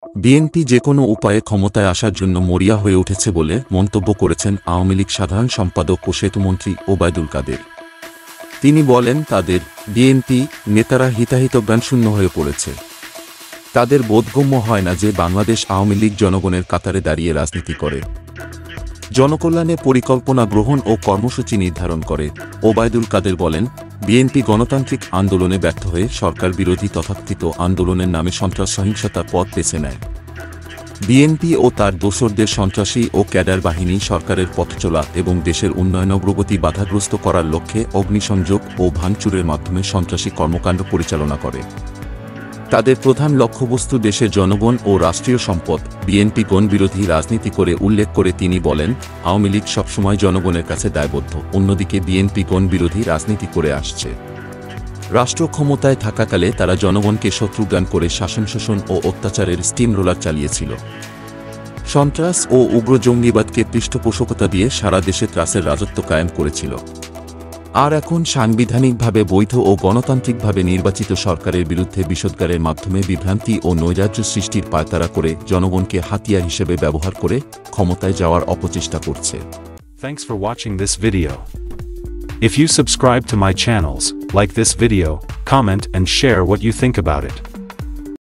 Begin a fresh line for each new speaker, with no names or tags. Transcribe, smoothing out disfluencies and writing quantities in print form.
BNP যেকোনো উপায়ে ক্ষমতায় আসার জন্য মরিয়া হয়ে উঠেছে বলে মন্তব্য করেছেন আওয়ামী লীগ সাধারণ সম্পাদক ও সেতুমন্ত্রী ওবায়দুল কাদের। তিনি বলেন, তাদের বিএনপি নেতারা হিতাহিতজ্ঞানশূন্য হয়ে পড়েছে। তাদের বোধগম্য হয় না যে বাংলাদেশ আওয়ামী লীগ জনগণের কাতারে দাঁড়িয়ে রাজনীতি করে, জনকল্যাণে পরিকল্পনা গ্রহণ ও কর্মসূচি নির্ধারণ করে। ওবায়দুল কাদের বলেন, বিএনপি গণতান্ত্রিক আন্দোলনে ব্যর্থ হয়ে সরকার বিরোধী তথাকথিত আন্দোলনের নামে সন্ত্রাস সহিংসতার পথ বেছে নেয়। বিএনপি ও তার দোসরদের সন্ত্রাসী ও ক্যাডার বাহিনী সরকারের পথচলা এবং দেশের উন্নয়ন অগ্রগতি বাধাগ্রস্ত করার লক্ষ্যে অগ্নিসংযোগ ও ভাঙচুরের মাধ্যমে সন্ত্রাসী কর্মকাণ্ড পরিচালনা করে। তাদের প্রধান লক্ষ্যবস্তু দেশের জনগণ ও রাষ্ট্রীয় সম্পদ। বিএনপি গণবিরোধী রাজনীতি করে উল্লেখ করে তিনি বলেন, আওয়ামী লীগ সবসময় জনগণের কাছে দায়বদ্ধ, অন্যদিকে বিএনপি গণবিরোধী রাজনীতি করে আসছে। রাষ্ট্র ক্ষমতায় থাকাকালে তারা জনগণকে শত্রুজ্ঞান করে শাসন শোষণ ও অত্যাচারের স্টিম রোলার চালিয়েছিল। সন্ত্রাস ও উগ্র জঙ্গিবাদকে পৃষ্ঠপোষকতা দিয়ে সারা দেশে ত্রাসের রাজত্ব কায়েম করেছিল। আর এখন সাংবিধানিকভাবে বৈধ ও গণতান্ত্রিকভাবে নির্বাচিত সরকারের বিরুদ্ধে বিষোদ্গারের মাধ্যমে বিভ্রান্তি ও নৈরাজ্য সৃষ্টির পায়তারা করে জনগণকে হাতিয়ার হিসেবে ব্যবহার করে ক্ষমতায় যাওয়ার অপচেষ্টা করছে।
Thanks for watching this video. If you subscribe to my channels, like this video, comment and share what you think about it.